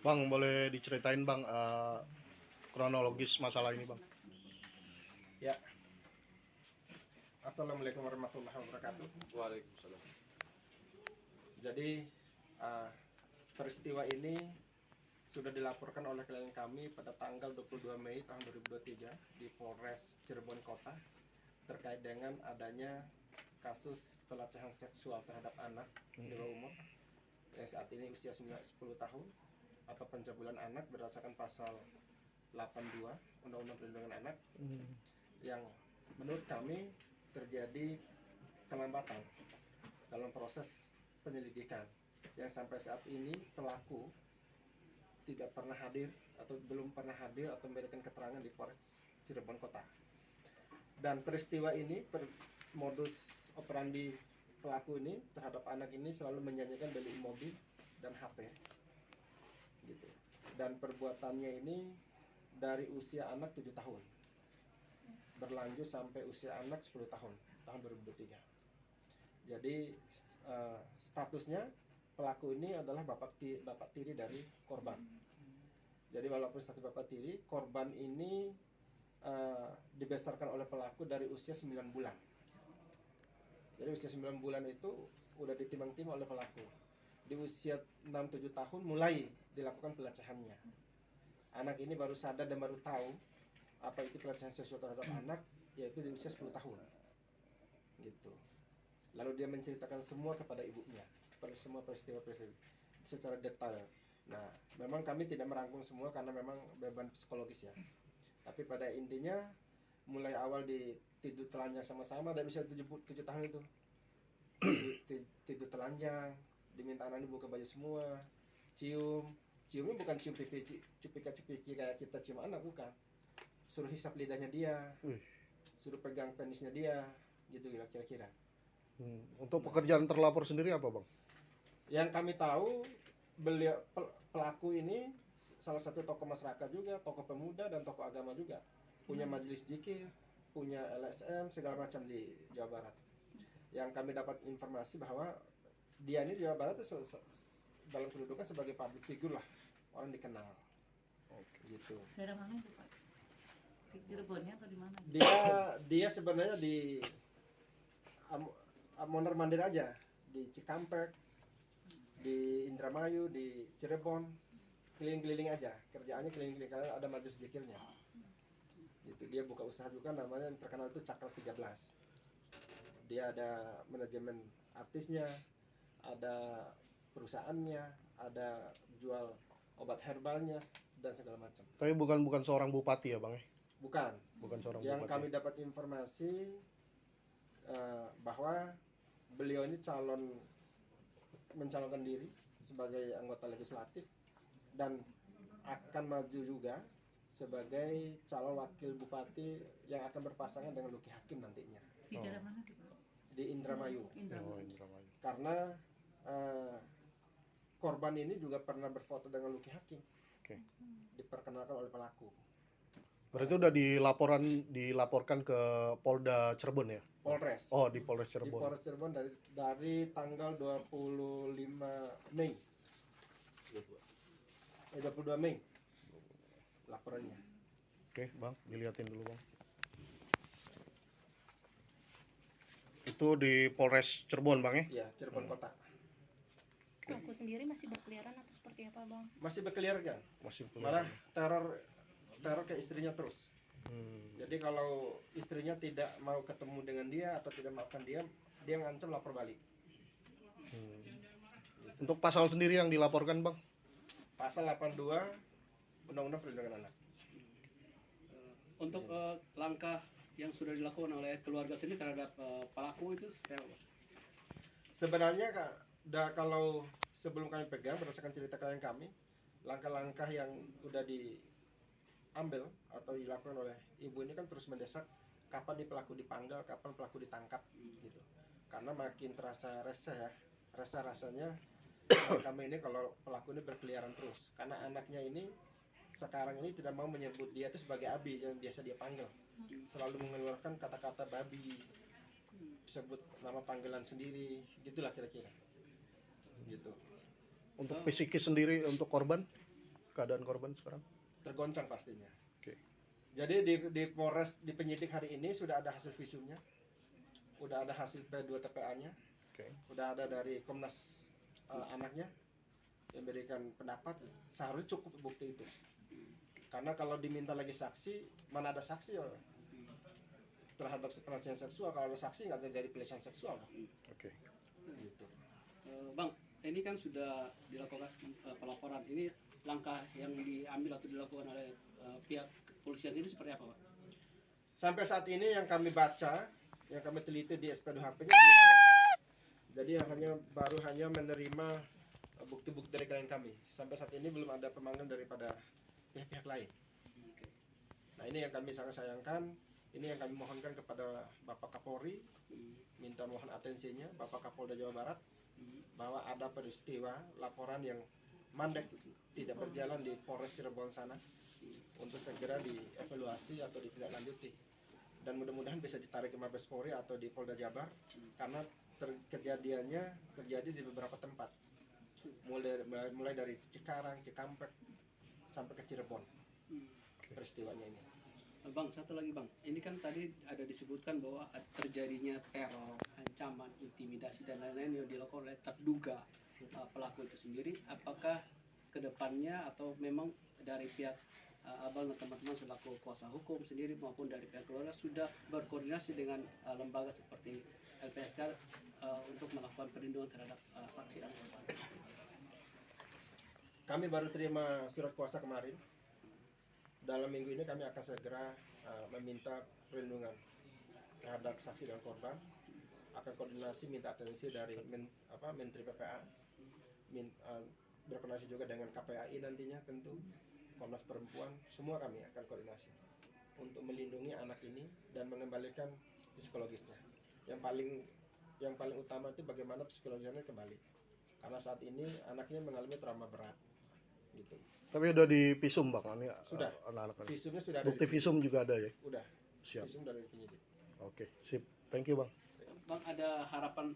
Bang, boleh diceritain bang kronologis masalah ini bang? Ya, assalamualaikum warahmatullahi wabarakatuh. Waalaikumsalam. Jadi peristiwa ini sudah dilaporkan oleh klien kami pada tanggal 22 Mei tahun 2023 di Polres Cirebon Kota terkait dengan adanya kasus pelecehan seksual terhadap anak di bawah umur yang saat ini usia 10 tahun atau pencabulan anak berdasarkan pasal 82 Undang-Undang Perlindungan Anak yang menurut kami terjadi kelambatan dalam proses penyelidikan yang sampai saat ini pelaku tidak pernah hadir atau belum pernah hadir atau memberikan keterangan di Polres Cirebon Kota. Dan peristiwa ini, modus operandi pelaku ini terhadap anak ini selalu menyanyikan beli mobil dan HP, gitu. Dan perbuatannya ini dari usia anak 7 tahun berlanjut sampai usia anak 10 tahun, tahun 2023. Jadi statusnya pelaku ini adalah bapak tiri dari korban. Jadi walaupun status bapak tiri, korban ini dibesarkan oleh pelaku dari usia 9 bulan. Jadi usia 9 bulan itu udah ditimbang-timbang oleh pelaku. Di usia 6-7 tahun mulai dilakukan pelecehannya. Anak ini baru sadar dan baru tahu apa itu pelecehan seksual terhadap anak, yaitu di usia 10 tahun. Gitu. Lalu dia menceritakan semua kepada ibunya, pada semua peristiwa-peristiwa secara detail. Nah, memang kami tidak merangkum semua karena memang beban psikologis ya. Tapi pada intinya mulai awal di tidur telanjang sama-sama dari usia 7 tahun itu. Tidur telanjang, diminta anak buka baju semua, ciumnya bukan cium pipi cupika-cupiki kayak kita cium anak, bukan. Suruh hisap lidahnya dia, suruh pegang penisnya dia, gitu kira-kira. Untuk pekerjaan terlapor sendiri apa bang? Yang kami tahu beliau pelaku ini salah satu tokoh masyarakat juga, tokoh pemuda dan tokoh agama juga, punya majelis zikir, punya LSM segala macam di Jawa Barat. Yang kami dapat informasi bahwa dia ini di Jawa Barat itu dalam kedudukan sebagai public figure lah, orang dikenal. Gitu. Daerah mana itu Pak? Di Cirebonnya atau di mana? Dia sebenarnya di mondar mandir aja, di Cikampek, di Indramayu, di Cirebon, keliling-keliling aja. Kerjaannya keliling-keliling karena ada majelis zikirnya. Gitu. Dia buka usaha juga, namanya yang terkenal itu Cakra 13. Dia ada manajemen artisnya, ada perusahaannya, ada jual obat herbalnya dan segala macam. Tapi bukan seorang bupati ya bang? Bukan seorang yang bupati. Kami dapat informasi bahwa beliau ini mencalonkan diri sebagai anggota legislatif dan akan maju juga sebagai calon wakil bupati yang akan berpasangan dengan Luki Hakim nantinya. Di daerah mana itu Pak? Di Indramayu. Indramayu. Karena korban ini juga pernah berfoto dengan Luki Hakim. Oke. Diperkenalkan oleh pelaku. Berarti udah dilaporkan ke Polda Cirebon ya? Polres. Oh, di Polres Cirebon. Di Polres Cirebon dari tanggal 25 Mei. 22 Mei laporannya. Oke, bang, dilihatin dulu bang. Itu di Polres Cirebon bang ya? Iya, Cirebon Kota. Pelaku sendiri masih berkeliaran atau seperti apa bang? Masih berkeliaran. Masih Malah teror ke istrinya terus. Jadi kalau istrinya tidak mau ketemu dengan dia atau tidak maafkan dia ngancam lapor balik. Untuk pasal sendiri yang dilaporkan bang? Pasal 82 Undang-Undang Perlindungan Anak. Untuk langkah yang sudah dilakukan oleh keluarga sendiri terhadap pelaku itu seperti apa? Sebenarnya kalau sebelum kami pegang berdasarkan cerita klien kami, langkah-langkah yang sudah diambil atau dilakukan oleh ibu ini kan terus mendesak kapan pelaku dipanggil, kapan pelaku ditangkap gitu. Karena makin terasa resah ya, rasanya kami ini kalau pelaku ini berkeliaran terus. Karena anaknya ini sekarang ini tidak mau menyebut dia itu sebagai Abi yang biasa dia panggil. Selalu mengeluarkan kata-kata babi, sebut nama panggilan sendiri, gitulah kira-kira. Gitu. Untuk psikis sendiri untuk korban? keadaan korban sekarang? Tergoncang pastinya. Oke. Jadi di Polres, di penyidik hari ini sudah ada hasil visumnya, udah ada hasil P2 TPA-nya, Oke. udah ada dari Komnas anaknya yang memberikan pendapat. Seharusnya cukup bukti itu. Karena kalau diminta lagi saksi, mana ada saksi ya terhadap pelecehan seksual. Kalau ada saksi nggak terjadi pelecehan seksual. Oke. Gitu. Bang, ini kan sudah dilakukan pelaporan. Ini langkah yang diambil atau dilakukan oleh pihak kepolisian ini seperti apa, Pak? Sampai saat ini yang kami baca, yang kami teliti di SP2HP-nya belum ada. Jadi baru hanya menerima bukti-bukti dari klien kami. Sampai saat ini belum ada pemanggilan daripada pihak-pihak lain. Oke. Nah, ini yang kami sangat sayangkan. Ini yang kami mohonkan kepada Bapak Kapolri, minta mohon atensinya Bapak Kapolda Jawa Barat, bahwa ada peristiwa laporan yang mandek tidak berjalan di Polres Cirebon sana, untuk segera dievaluasi atau ditindaklanjuti, dan mudah-mudahan bisa ditarik ke Mabes Polri atau di Polda Jabar, karena kejadiannya terjadi di beberapa tempat, mulai dari Cikarang, Cikampek sampai ke Cirebon peristiwanya ini. Bang, satu lagi Bang, ini kan tadi ada disebutkan bahwa terjadinya teror, ancaman, intimidasi dan lain-lain yang dilakukan oleh terduga pelaku itu sendiri. Apakah kedepannya atau memang dari pihak Abang dan teman-teman selaku kuasa hukum sendiri maupun dari pihak keluarga sudah berkoordinasi dengan lembaga seperti LPSK untuk melakukan perlindungan terhadap saksi dan korban? Kami baru terima surat kuasa kemarin. Dalam minggu ini kami akan segera meminta perlindungan terhadap saksi dan korban. Akan koordinasi minta atensi dari Menteri PPA, berkoordinasi juga dengan KPAI nantinya tentu, Komnas Perempuan, semua kami akan koordinasi untuk melindungi anak ini dan mengembalikan psikologisnya. Yang paling utama itu bagaimana psikologisnya kembali. Karena saat ini anaknya mengalami trauma berat. Gitu. Tapi udah divisum Bang, ini Sudah. anak-anak. Visumnya sudah ada. Bukti visum juga ada ya? Udah. Siap. Visum dari penyidik. Oke, sip. Thank you Bang. Bang, ada harapan